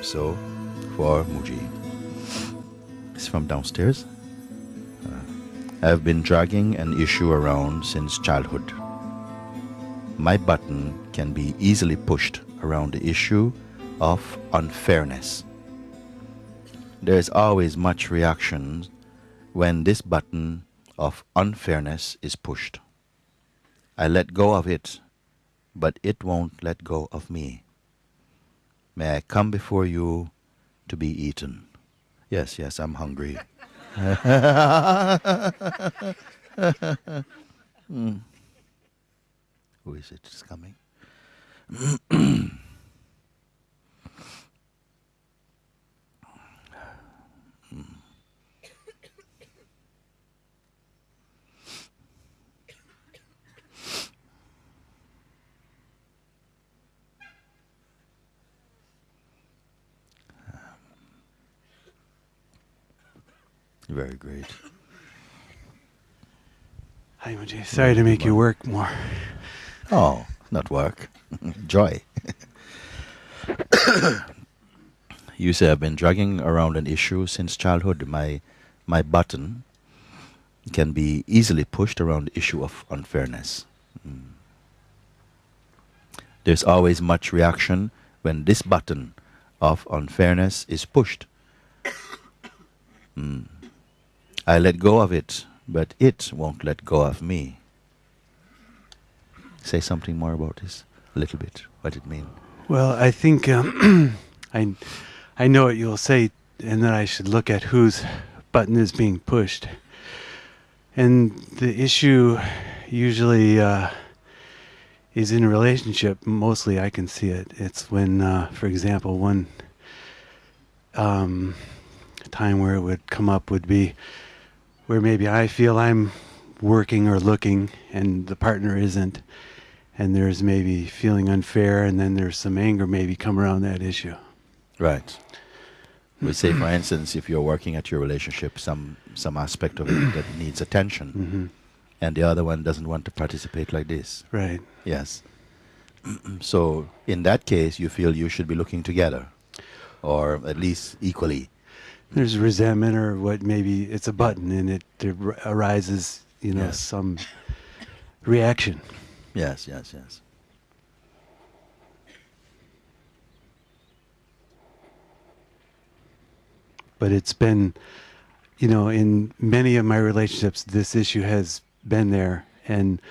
So, for Mooji. It's from downstairs. I've been dragging an issue around since childhood. My button can be easily pushed around the issue of unfairness. There is always much reaction when this button of unfairness is pushed. I let go of it, but it won't let go of me. May I come before you to be eaten? Yes, yes, I'm hungry. Who is it? It's coming. Very great. Hi, Mooji. Sorry to make you work more. Oh, not work. Joy. You say I've been dragging around an issue since childhood. My button can be easily pushed around the issue of unfairness. There's always much reaction when this button of unfairness is pushed. I let go of it, but it won't let go of me. Say something more about this, a little bit, what it means. Well, I think I know what you'll say, and that I should look at whose button is being pushed. And the issue usually is in a relationship. Mostly I can see it. It's when, for example, one time where it would come up would be where maybe I feel I'm working or looking and the partner isn't, and there's maybe feeling unfair, and then there's some anger maybe come around that issue. Right. We say, for instance, if you're working at your relationship, some aspect of it that needs attention, and the other one doesn't want to participate like this. Right. Yes. So in that case, you feel you should be looking together, or at least equally. There's resentment, or what, maybe it's a button and it arises, Yes. some reaction. Yes, yes, yes. But it's been, in many of my relationships, this issue has been there. And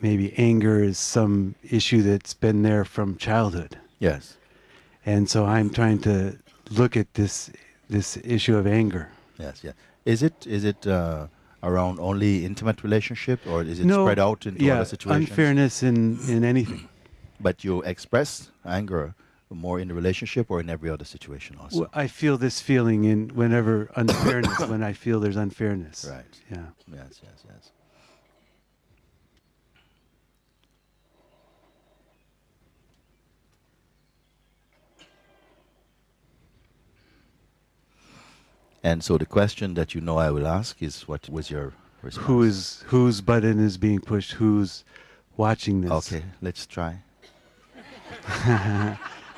maybe anger is some issue that's been there from childhood. Yes. And so I'm trying to look at this issue of anger. Yes, yeah. Is it around only intimate relationship, or is it No, spread out into other situations? Unfairness in anything. But you express anger more in the relationship or in every other situation also? Well, I feel this feeling in whenever unfairness, when I feel there's unfairness. Right. Yeah. Yes, yes, yes. And so the question that I will ask is, what was your response? Whose button is being pushed? Who's watching this? Okay, let's try.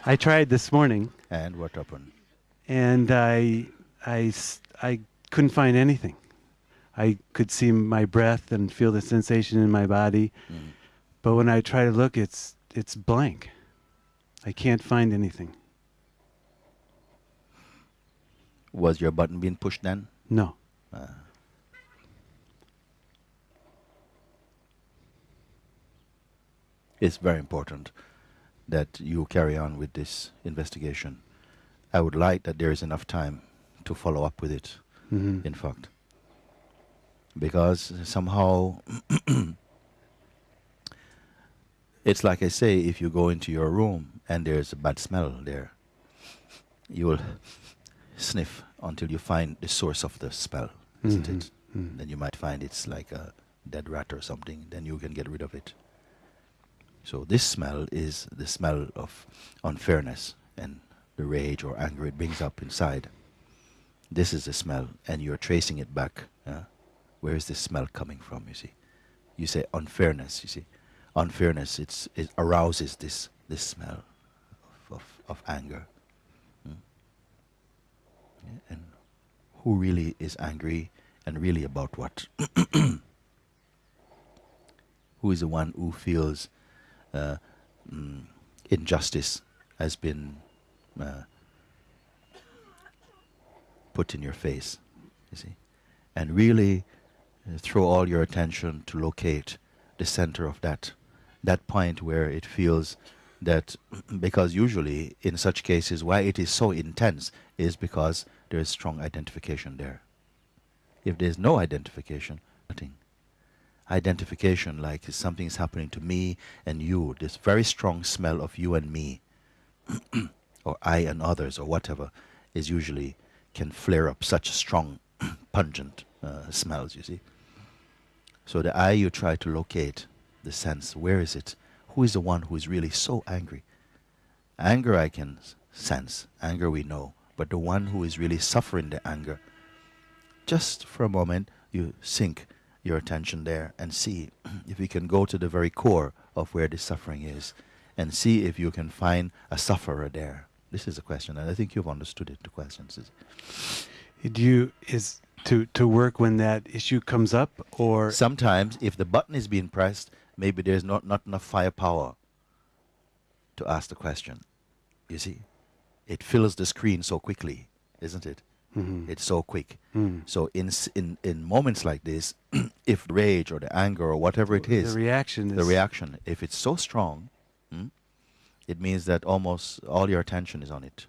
I tried this morning, And what happened? and I couldn't find anything. I could see my breath and feel the sensation in my body, but when I try to look, it's blank. I can't find anything. Was your button being pushed then? No. It's very important that you carry on with this investigation. I would like that there is enough time to follow up with it, in fact. Because somehow, it's like I say, if you go into your room and there's a bad smell there, you will sniff until you find the source of the smell, isn't it? Then you might find it's like a dead rat or something, then you can get rid of it. So this smell is the smell of unfairness and the rage or anger it brings up inside. This is the smell, and you're tracing it back. Where is this smell coming from, you see? You say unfairness, you see. Unfairness, it arouses this smell of anger. Hmm? Yeah, and who really is angry, and really about what? Who is the one who feels injustice has been put in your face, you see? And really throw all your attention to locate the center of that point where it feels that, because usually in such cases why it is so intense is because there is strong identification there. If there is no identification, nothing. Identification, like something is happening to me and you, this very strong smell of you and me, or I and others, or whatever, is usually can flare up such strong, pungent smells, you see. So the I, you try to locate the sense. Where is it? Who is the one who is really so angry? Anger I can sense. Anger we know. But the one who is really suffering the anger, just for a moment, you sink your attention there and see if you can go to the very core of where the suffering is and see if you can find a sufferer there. This is a question, and I think you've understood it, the questions. Is to work when that issue comes up, or sometimes if the button is being pressed, maybe there's not enough firepower to ask the question. You see? It fills the screen so quickly, isn't it? Mm-hmm. It's so quick. Mm. So in moments like this, if rage or the anger or whatever it is, the reaction, if it's so strong, it means that almost all your attention is on it.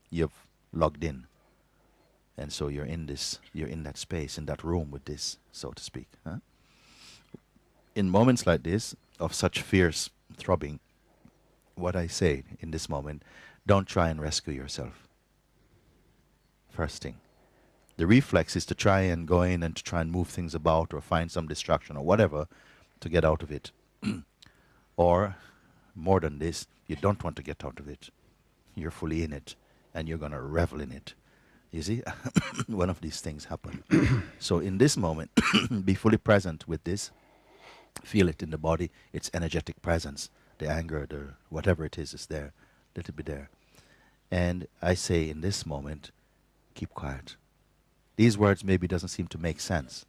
You've logged in. And so you're in that space, in that room with this, so to speak. Huh? In moments like this, of such fierce throbbing, what I say in this moment, don't try and rescue yourself. First thing. The reflex is to try and go in and to try and move things about or find some distraction or whatever to get out of it. Or, more than this, you don't want to get out of it. You're fully in it and you're going to revel in it. You see, one of these things happen. So in this moment, be fully present with this. Feel it in the body, its energetic presence. The anger, the whatever it is there. Let it be there. And I say in this moment, keep quiet. These words maybe doesn't seem to make sense.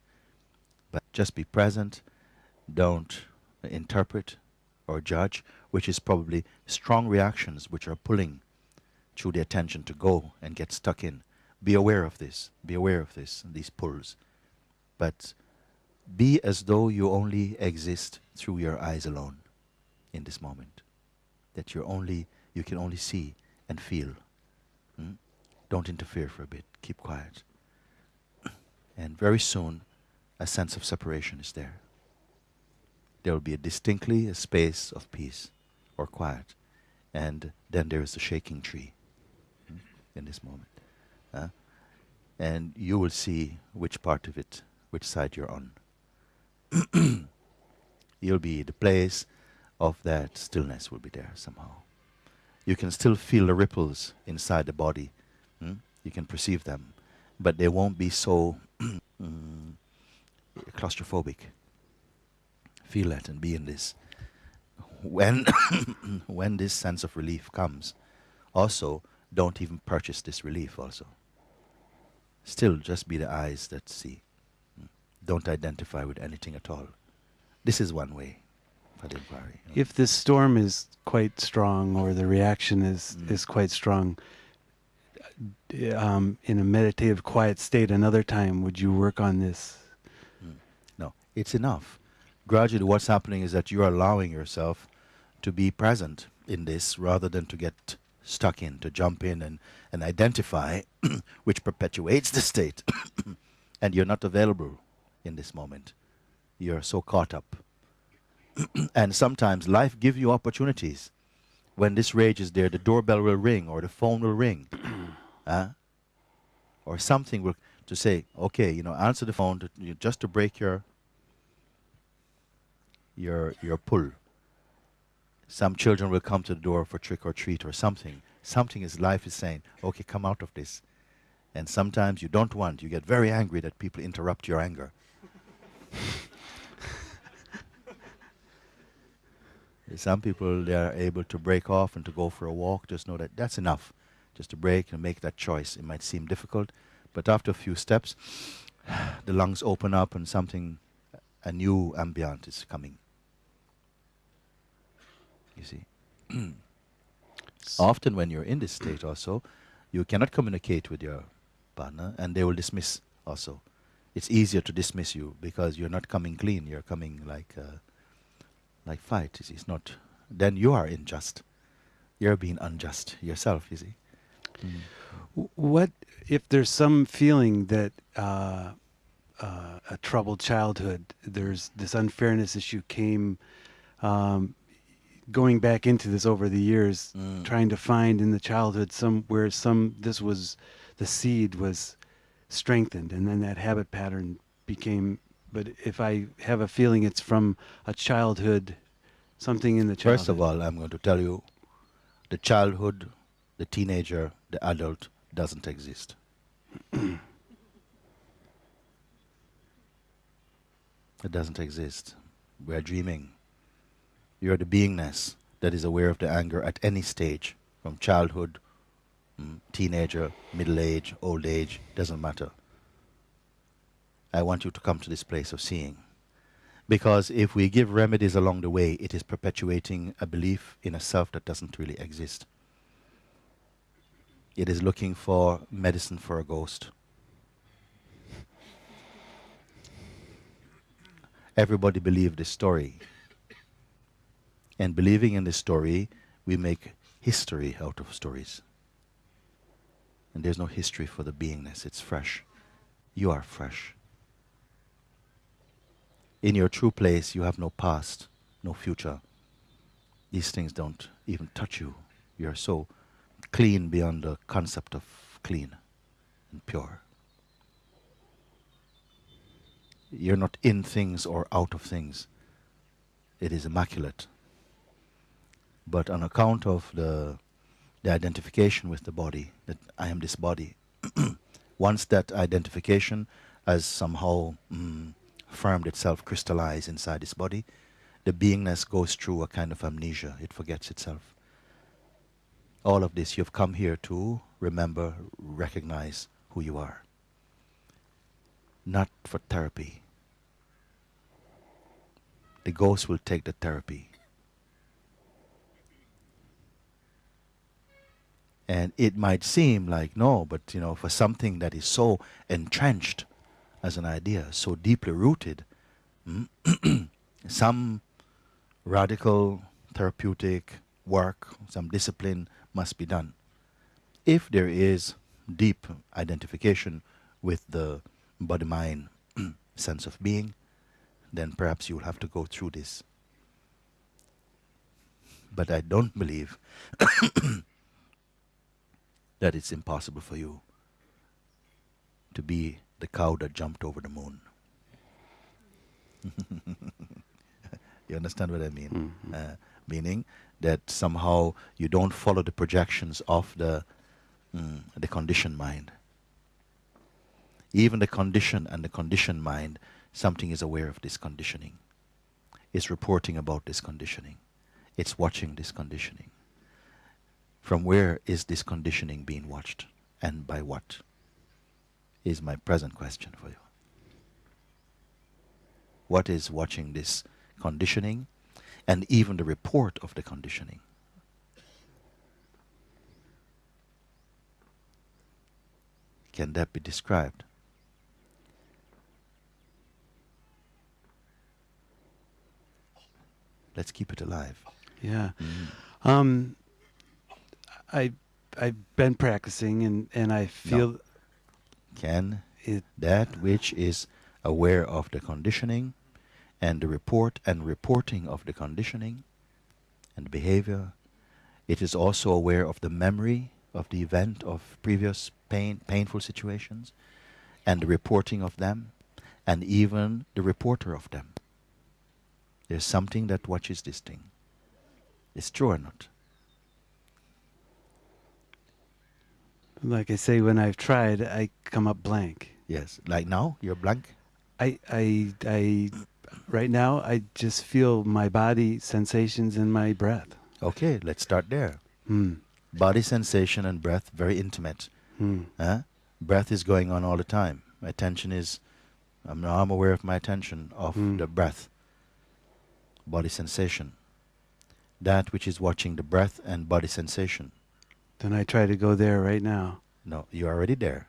But just be present. Don't interpret or judge, which is probably strong reactions which are pulling through the attention to go and get stuck in. Be aware of this. Be aware of this, these pulls. But be as though you only exist through your eyes alone in this moment. That you can only see and feel. Don't interfere for a bit. Keep quiet. And very soon, a sense of separation is there. There will be distinctly a space of peace or quiet. And then there is the shaking tree in this moment. And you will see which part of it, which side you're on. You'll be the place of that stillness will be there somehow. You can still feel the ripples inside the body. You can perceive them, but they won't be so claustrophobic. Feel that and be in this. When when this sense of relief comes, also don't even purchase this relief also. Still just be the eyes that see. Don't identify with anything at all. This is one way for the inquiry. If this storm is quite strong or the reaction is quite strong, in a meditative quiet state another time, would you work on this? No, it's enough. Gradually what's happening is that you're allowing yourself to be present in this rather than to get stuck in, to jump in and identify, which perpetuates the state. And you're not available in this moment. You're so caught up. And sometimes life gives you opportunities. When this rage is there, the doorbell will ring or the phone will ring. Or something will to say, okay, answer the phone just to break your pull. Some children will come to the door for trick or treat or something. Something is life is saying, okay, come out of this. And sometimes you don't want, you get very angry that people interrupt your anger. Some people, they are able to break off and to go for a walk. Just know that that's enough. Just to break and make that choice. It might seem difficult, but after a few steps, the lungs open up and something, a new ambient is coming. You see. Often when you're in this state also, you cannot communicate with your partner and they will dismiss also. It's easier to dismiss you because you're not coming clean. You're coming like fight. You see. It's not. Then you are unjust. You're being unjust yourself. You see. What if there's some feeling that a troubled childhood, there's this unfairness issue came, going back into this over the years, trying to find in the childhood this was, the seed was strengthened, and then that habit pattern became. But if I have a feeling it's from a childhood, something in the childhood. First of all, I'm going to tell you, the childhood, the teenager, the adult doesn't exist. It doesn't exist. We are dreaming. You're the beingness that is aware of the anger at any stage, from childhood, teenager, middle age, old age, doesn't matter. I want you to come to this place of seeing. Because if we give remedies along the way, it is perpetuating a belief in a self that doesn't really exist. It is looking for medicine for a ghost. Everybody believed this story. And believing in this story, we make history out of stories. And there's no history for the beingness. It's fresh. You are fresh. In your true place, you have no past, no future. These things don't even touch you. You're so clean beyond the concept of clean and pure. You're not in things or out of things. It is immaculate. But on account of the identification with the body, that I am this body, once that identification has somehow firmed itself, crystallized inside this body, the beingness goes through a kind of amnesia. It forgets itself. All of this, you've come here to remember, recognize who you are. Not for therapy. The ghost will take the therapy. And it might seem like, no, but for something that is so entrenched as an idea, so deeply rooted, some radical therapeutic work, some discipline must be done. If there is deep identification with the body-mind sense of being, then perhaps you will have to go through this. But I don't believe that it's impossible for you to be the cow that jumped over the moon. You understand what I mean? Mm-hmm. Meaning that somehow you don't follow the projections of the conditioned mind. Even the condition and the conditioned mind, something is aware of this conditioning. It's reporting about this conditioning. It's watching this conditioning. From where is this conditioning being watched? And by what? Is my present question for you. What is watching this conditioning and even the report of the conditioning? Can that be described? Let's keep it alive. Yeah. I've been practicing and I feel Can that which is aware of the conditioning and the report and reporting of the conditioning and behavior, it is also aware of the memory of the event of previous painful situations and the reporting of them and even the reporter of them. There's something that watches this thing. It's true or not? Like I say, when I've tried, I come up blank. Yes. Like now, you're blank? I right now, I just feel my body sensations and my breath. Okay, let's start there. Mm. Body sensation and breath, very intimate. Mm. Breath is going on all the time. Attention is, I'm aware of my attention, of the breath. Body sensation. That which is watching the breath and body sensation. Then I try to go there right now. No, you're already there.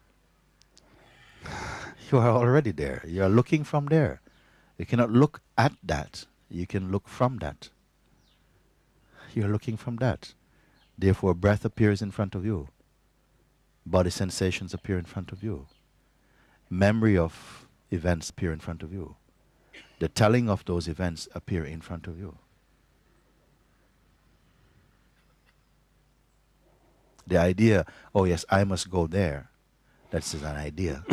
You are already there. You are looking from there. You cannot look at that. You can look from that. You're looking from that. Therefore, breath appears in front of you. Body sensations appear in front of you. Memory of events appear in front of you. The telling of those events appear in front of you. The idea, oh yes, I must go there, that's just an idea.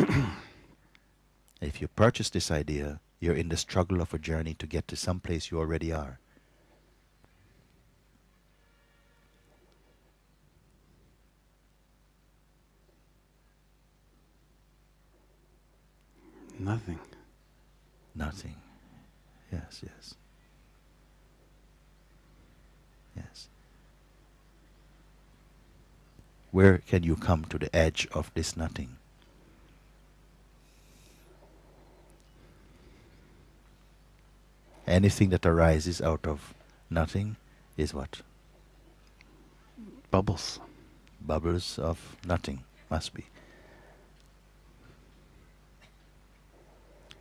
If you purchase this idea, you're in the struggle of a journey to get to some place you already are. Nothing. Nothing. Yes, yes. Yes. Where can you come to the edge of this nothing? Anything that arises out of nothing is what? Bubbles. Bubbles of nothing, must be.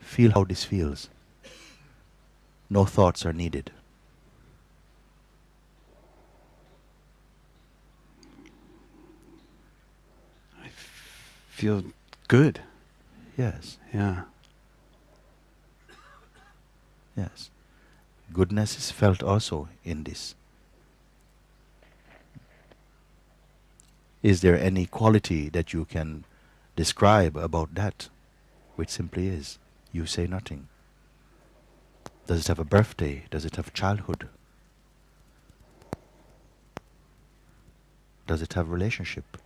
Feel how this feels. No thoughts are needed. I feel good. Yes, Yeah. yes. Goodness is felt also in this. Is there any quality that you can describe about that, which simply is? You say nothing. Does it have a birthday? Does it have childhood? Does it have relationship?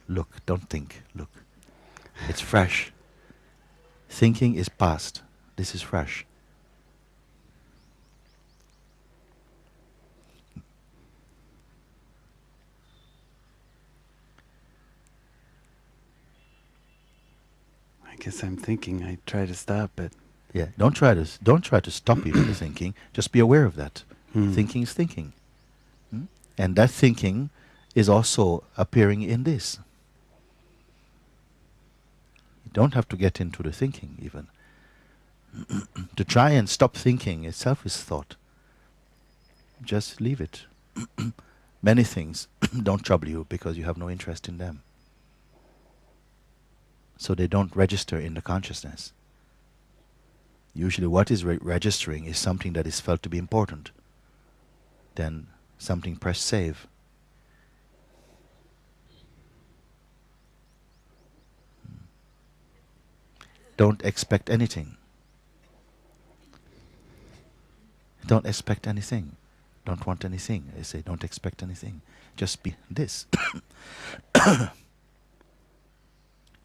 Look, don't think, look. It's fresh. Thinking is past. This is fresh. I guess I'm thinking. I try to stop it. Yeah, don't try to stop even the thinking. Just be aware of that. Thinking is thinking. And that thinking is also appearing in this. You don't have to get into the thinking even. To try and stop thinking itself is thought. Just leave it. Many things don't trouble you because you have no interest in them. So they don't register in the consciousness. Usually what is registering is something that is felt to be important. Then something press save. Don't expect anything. Don't expect anything. Don't want anything. I say don't expect anything. Just be this.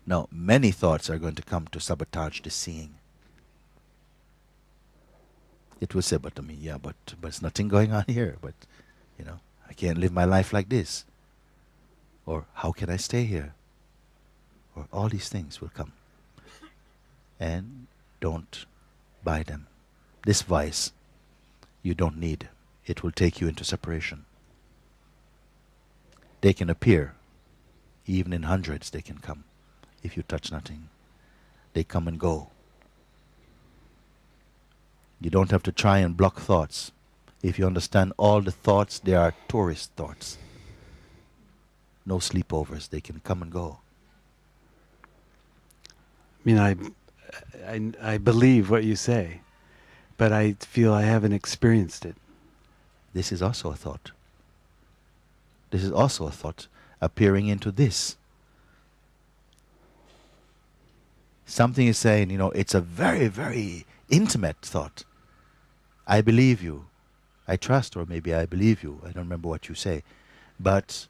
Now, many thoughts are going to come to sabotage the seeing. It will say, but there's nothing going on here. But, I can't live my life like this. Or, how can I stay here? Or, all these things will come. And don't buy them. This vice, you don't need. It will take you into separation. They can appear. Even in hundreds they can come. If you touch nothing, they come and go. You don't have to try and block thoughts. If you understand all the thoughts, they are tourist thoughts. No sleepovers, they can come and go. I mean, I believe what you say, but I feel I haven't experienced it. This is also a thought. This is also a thought appearing into this. Something is saying, it's a very, very intimate thought. I believe you. I trust, or maybe I believe you. I don't remember what you say. But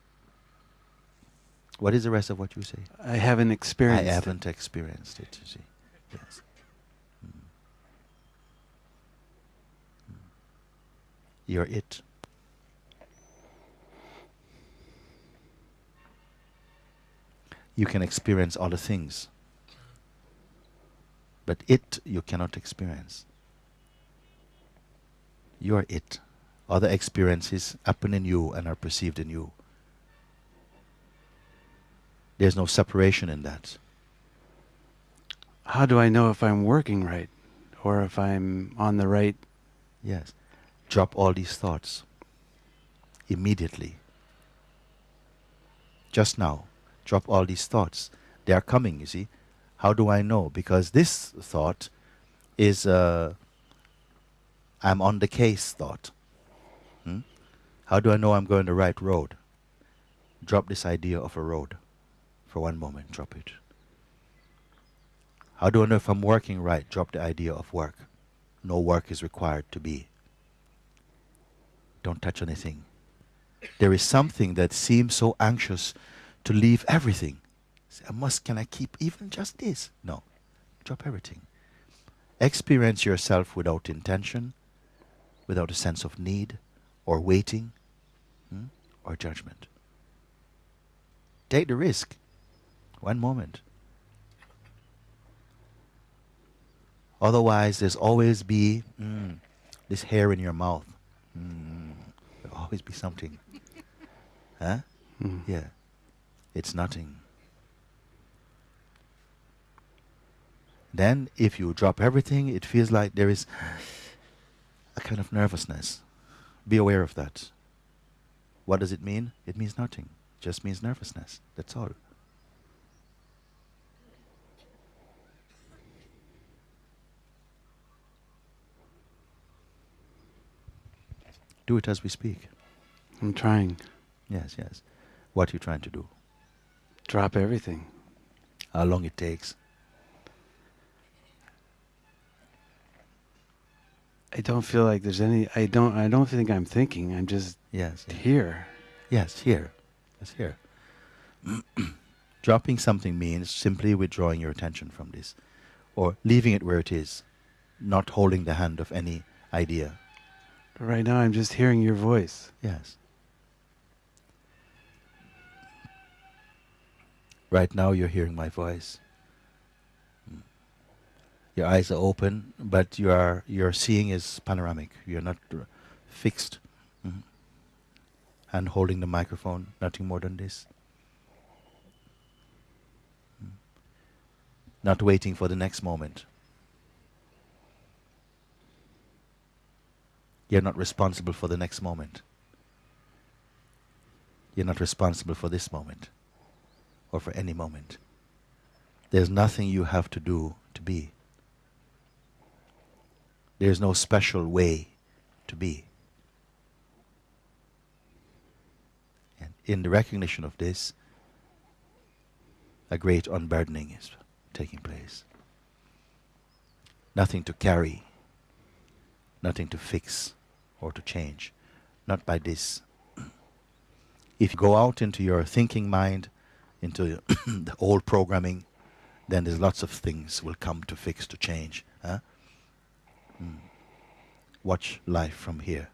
What is the rest of what you say? I haven't I experienced it. haven't experienced it, you see. Yes. You're it. You can experience other things, but it you cannot experience. You are it. Other experiences happen in you and are perceived in you. There's no separation in that. How do I know if I'm working right or if I'm on the right? Yes. Drop all these thoughts immediately. Just now. Drop all these thoughts. They are coming, you see. How do I know? Because this thought is I'm on the case thought. How do I know I'm going the right road? Drop this idea of a road. For one moment, drop it. How do I know if I'm working right? Drop the idea of work. No work is required to be. Don't touch anything. There is something that seems so anxious to leave everything. Say, can I keep even just this? No. Drop everything. Experience yourself without intention, without a sense of need, or waiting, or judgment. Take the risk. One moment. Otherwise, there's always be this hair in your mouth. There'll always be something. Huh? Yeah. It's nothing. Then, if you drop everything, it feels like there is a kind of nervousness. Be aware of that. What does it mean? It means nothing. It just means nervousness. That's all. Do it as we speak. I'm trying. Yes, yes. What are you trying to do? Drop everything. How long it takes? I don't feel like there's any. I don't think I'm thinking. I'm just Yes. here. Yes, here. Yes, here. Dropping something means simply withdrawing your attention from this, or leaving it where it is, not holding the hand of any idea. But right now, I'm just hearing your voice. Yes. Right now you're hearing my voice. Your eyes are open, but your seeing is panoramic. You're not fixed. And holding the microphone, nothing more than this. Not waiting for the next moment. You're not responsible for the next moment. You're not responsible for this moment, or for any moment. There's nothing you have to do to be. There's no special way to be. And in the recognition of this, a great unburdening is taking place. Nothing to carry, nothing to fix or to change. Not by this. If you go out into your thinking mind, into the old programming, then there's lots of things will come to fix, to change. Huh? Watch life from here.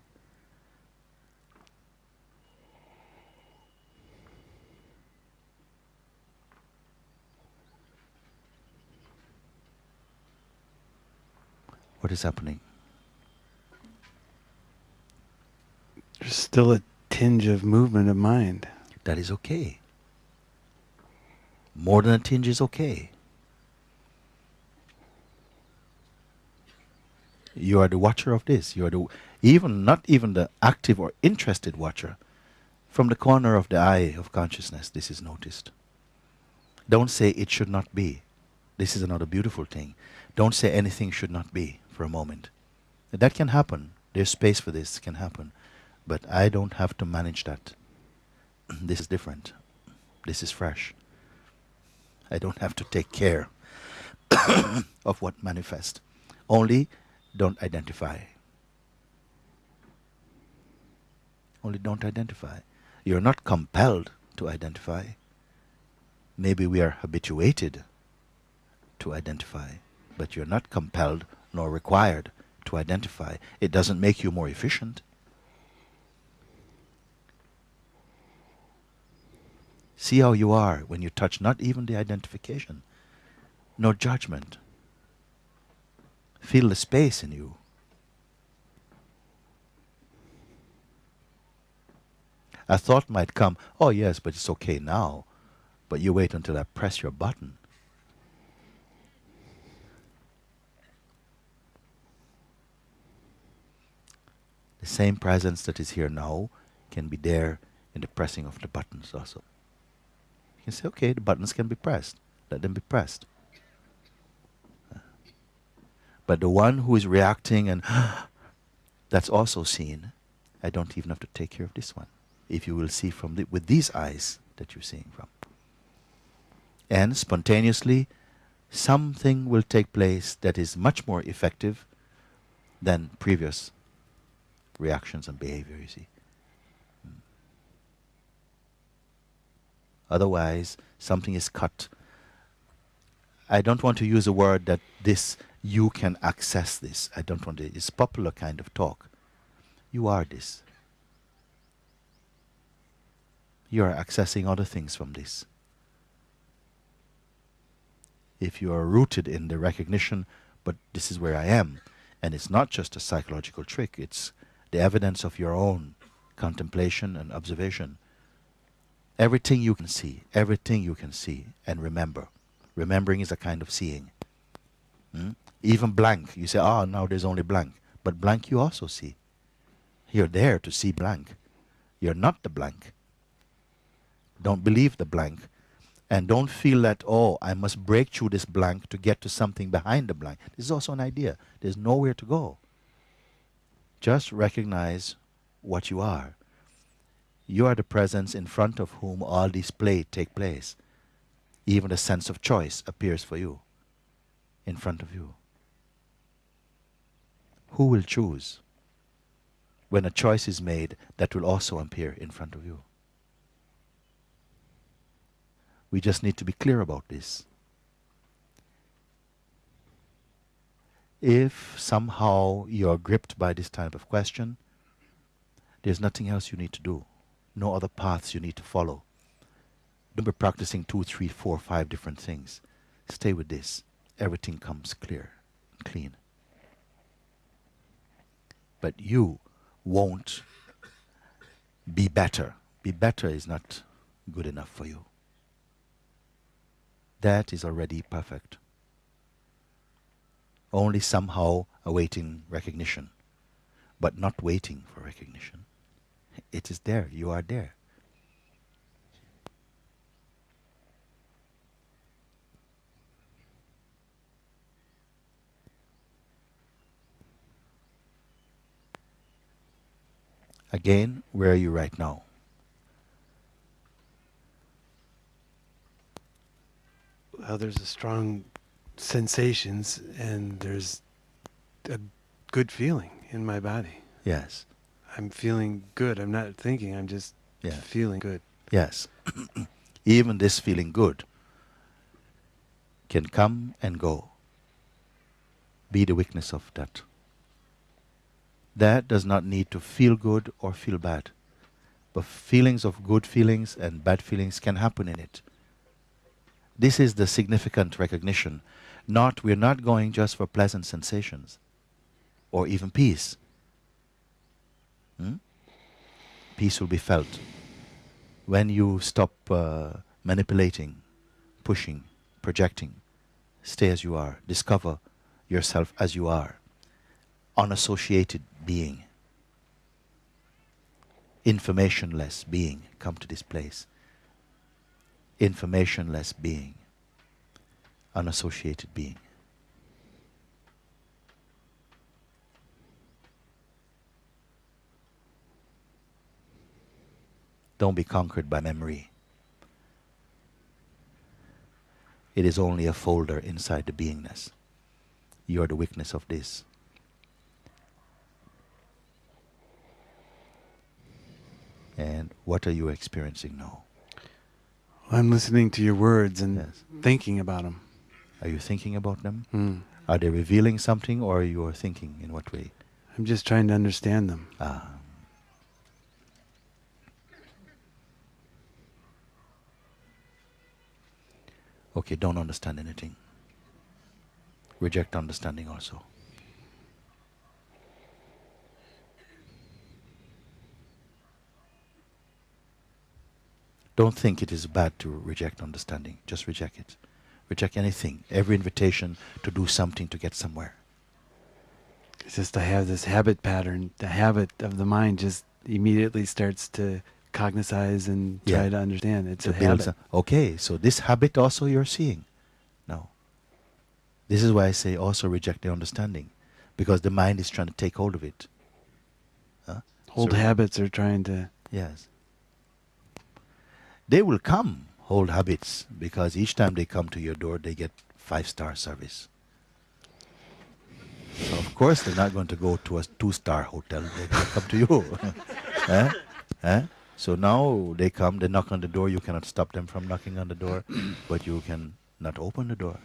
What is happening? There's still a tinge of movement of mind. That is okay. More than a tinge is okay. You are the watcher of this. You are not even the active or interested watcher. From the corner of the eye of consciousness, this is noticed. Don't say it should not be. This is another beautiful thing. Don't say anything should not be for a moment. That can happen. There's space for this, can happen. But I don't have to manage that. This is different. This is fresh. I don't have to take care of what manifests. Only don't identify. Only don't identify. You're not compelled to identify. Maybe we are habituated to identify, but you're not compelled nor required to identify. It doesn't make you more efficient. See how you are when you touch not even the identification, no judgment. Feel the space in you. A thought might come, oh yes, but it's okay now. But you wait until I press your button. The same presence that is here now can be there in the pressing of the buttons also. You can say, okay, the buttons can be pressed. Let them be pressed. But the one who is reacting and that's also seen, I don't even have to take care of this one. If you will see from with these eyes that you're seeing from. And spontaneously, something will take place that is much more effective than previous reactions and behavior, you see. Otherwise, something is cut. I don't want to use a word that this, you can access this. I don't want to, it's popular kind of talk. You are this. You are accessing other things from this. If you are rooted in the recognition, but this is where I am, and it's not just a psychological trick, it's the evidence of your own contemplation and observation. Everything you can see, and remember. Remembering is a kind of seeing. Even blank, you say, now there's only blank. But blank you also see. You're there to see blank. You're not the blank. Don't believe the blank. And don't feel that, I must break through this blank to get to something behind the blank. This is also an idea. There's nowhere to go. Just recognize what you are. You are the presence in front of whom all these take place. Even the sense of choice appears for you, in front of you. Who will choose? When a choice is made, that will also appear in front of you. We just need to be clear about this. If somehow you are gripped by this type of question, there's nothing else you need to do. No other paths you need to follow. Don't be practicing 2, 3, 4, 5 different things. Stay with this. Everything comes clear, clean. But you won't be better. Be better is not good enough for you. That is already perfect. Only somehow awaiting recognition, but not waiting for recognition. It is there. You are there. Again, where are you right now? Well, there's a strong sensations and there's a good feeling in my body. Yes. I'm feeling good. I'm not thinking. I'm just feeling good. Yes. Even this feeling good can come and go. Be the witness of that. That does not need to feel good or feel bad. But feelings of good feelings and bad feelings can happen in it. This is the significant recognition. We're not going just for pleasant sensations or even peace. Peace will be felt when you stop manipulating, pushing, projecting. Stay as you are. Discover yourself as you are. Unassociated being. Informationless being. Come to this place. Informationless being. Unassociated being. Don't be conquered by memory. It is only a folder inside the beingness. You are the witness of this. And what are you experiencing now? I'm listening to your words and Yes. thinking about them. Are you thinking about them? Mm. Are they revealing something, or you are thinking in what way? I'm just trying to understand them. Ah. Okay, don't understand anything. Reject understanding also. Don't think it is bad to reject understanding. Just reject it. Reject anything, every invitation to do something to get somewhere. It's just I have this habit pattern. The habit of the mind just immediately starts to cognitize and try Yeah. to understand. It's To a build habit. okay, so this habit also you're seeing. No. This is why I say also reject the understanding, because the mind is trying to take hold of it. Huh? Old So- habits are trying to... Yes. They will come, old habits, because each time they come to your door, they get 5-star service. So of course they're not going to go to a 2-star hotel. They're going to come to you. Eh? Eh? So now they come, they knock on the door. You cannot stop them from knocking on the door, but you can not open the door.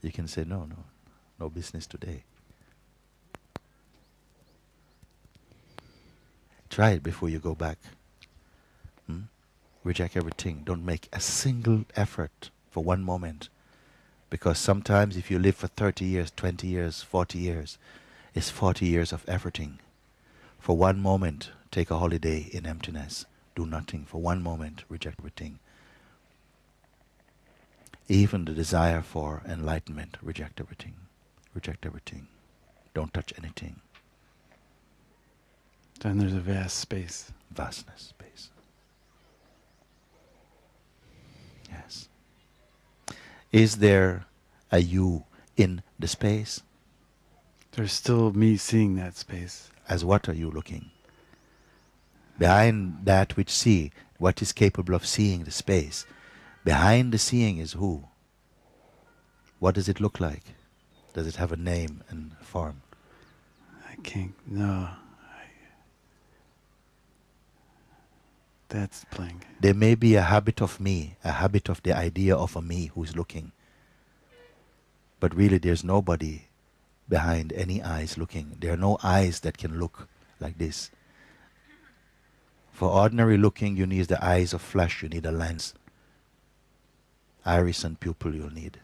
You can say, no business today. Try it before you go back. Reject everything. Don't make a single effort for one moment. Because sometimes if you live for 30 years, 20 years, 40 years, it's 40 years of efforting. For one moment, take a holiday in emptiness. Do nothing. For one moment, reject everything. Even the desire for enlightenment, reject everything. Reject everything. Don't touch anything. Then there's a vast space. Vastness, space. Yes. Is there a you in the space? There's still me seeing that space. As what are you looking? Behind that which see, what is capable of seeing the space? Behind the seeing is who? What does it look like? Does it have a name and form? I can't... No. That's playing. There may be a habit of me, a habit of the idea of a me who is looking. But really there's nobody behind any eyes looking. There are no eyes that can look like this. For ordinary looking, you need the eyes of flesh, you need a lens. Iris and pupil you'll need.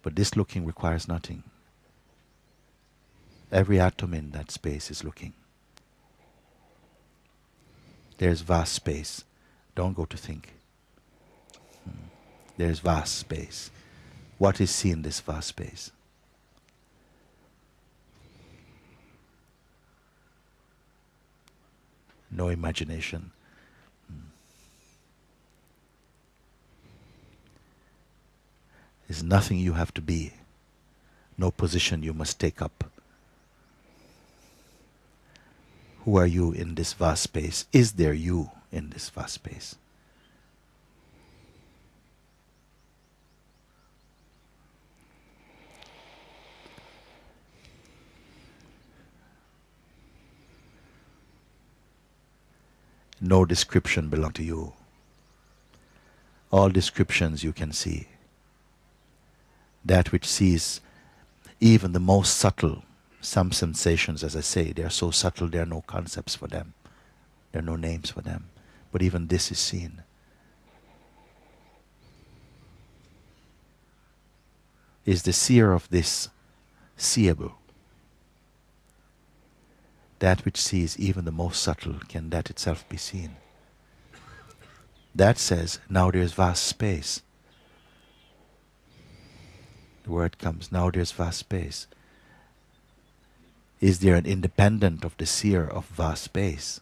But this looking requires nothing. Every atom in that space is looking. There's vast space. Don't go to think. There's vast space. What is seen in this vast space? No imagination. There's nothing you have to be. No position you must take up. Who are you in this vast space? Is there you in this vast space? No description belong to you. All descriptions you can see. That which sees even the most subtle, some sensations, as I say, they are so subtle, there are no concepts for them. There are no names for them. But even this is seen. Is the seer of this seeable? That which sees even the most subtle, can that itself be seen? That says, now there's vast space. The word comes, now there's vast space. Is there an independent of the seer of vast space?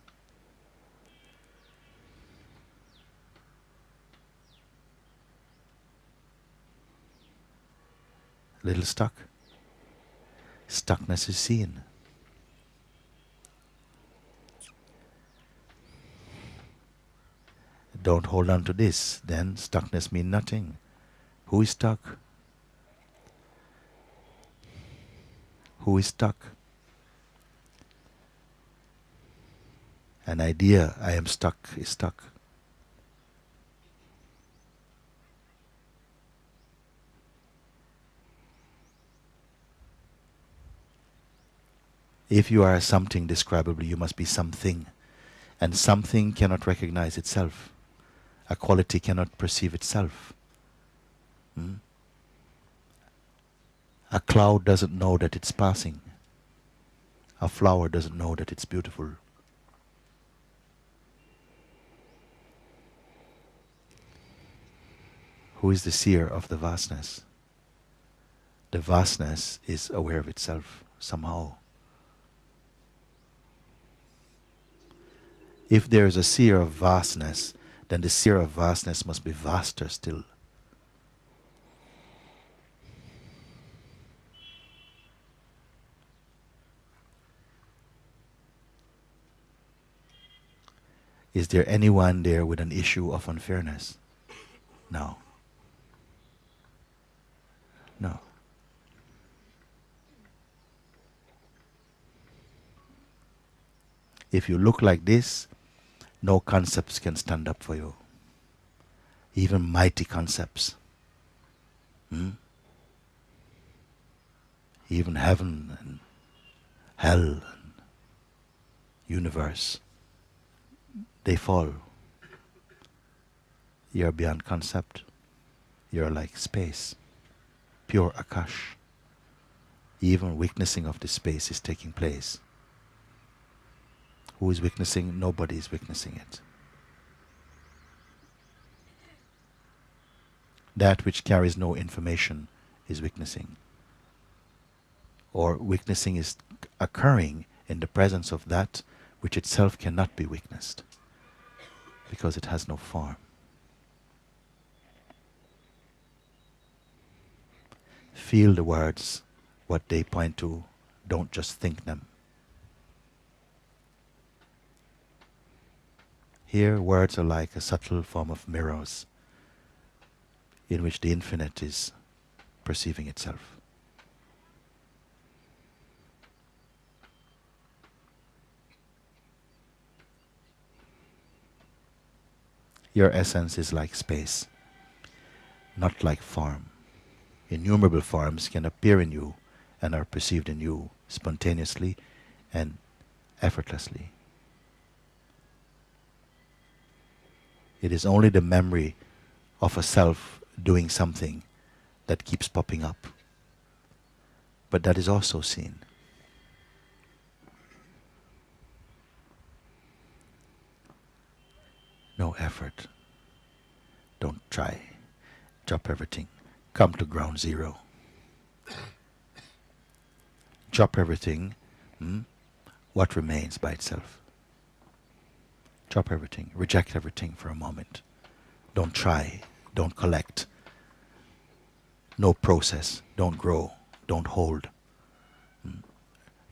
Little stuck. Stuckness is seen. Don't hold on to this, then stuckness means nothing. Who is stuck? Who is stuck? An idea, I am stuck, is stuck. If you are something describable, you must be something. And something cannot recognize itself. A quality cannot perceive itself. A cloud doesn't know that it's passing. A flower doesn't know that it's beautiful. Who is the seer of the vastness? The vastness is aware of itself somehow. If there is a seer of vastness, then the seer of vastness must be vaster still. Is there anyone there with an issue of unfairness? No. No. If you look like this, no concepts can stand up for you. Even mighty concepts. Even heaven and hell and universe, they fall. You're beyond concept. You're like space. Pure Akash. Even witnessing of the space is taking place. Who is witnessing? Nobody is witnessing it. That which carries no information is witnessing. Or witnessing is occurring in the presence of that which itself cannot be witnessed, because it has no form. Feel the words, what they point to. Don't just think them. Here, words are like a subtle form of mirrors in which the infinite is perceiving itself. Your essence is like space, not like form. Innumerable forms can appear in you and are perceived in you spontaneously and effortlessly. It is only the memory of a self doing something that keeps popping up. But that is also seen. No effort. Don't try. Drop everything. Come to ground zero. Drop everything. What remains by itself? Drop everything. Reject everything for a moment. Don't try. Don't collect. No process. Don't grow. Don't hold.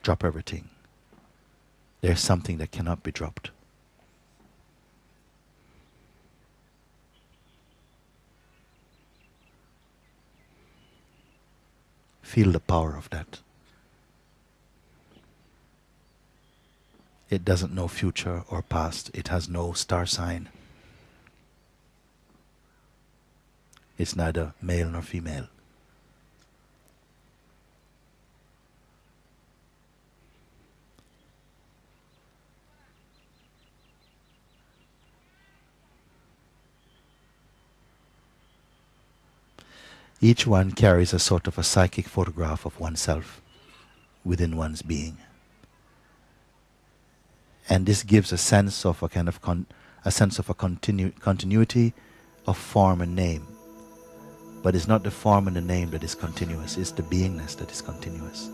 Drop everything. There's something that cannot be dropped. Feel the power of that. It doesn't know future or past. It has no star sign. It's neither male nor female. Each one carries a sort of a psychic photograph of oneself within one's being. And this gives a sense of a kind of continuity of form and name. But it's not the form and the name that is continuous, it's the beingness that is continuous.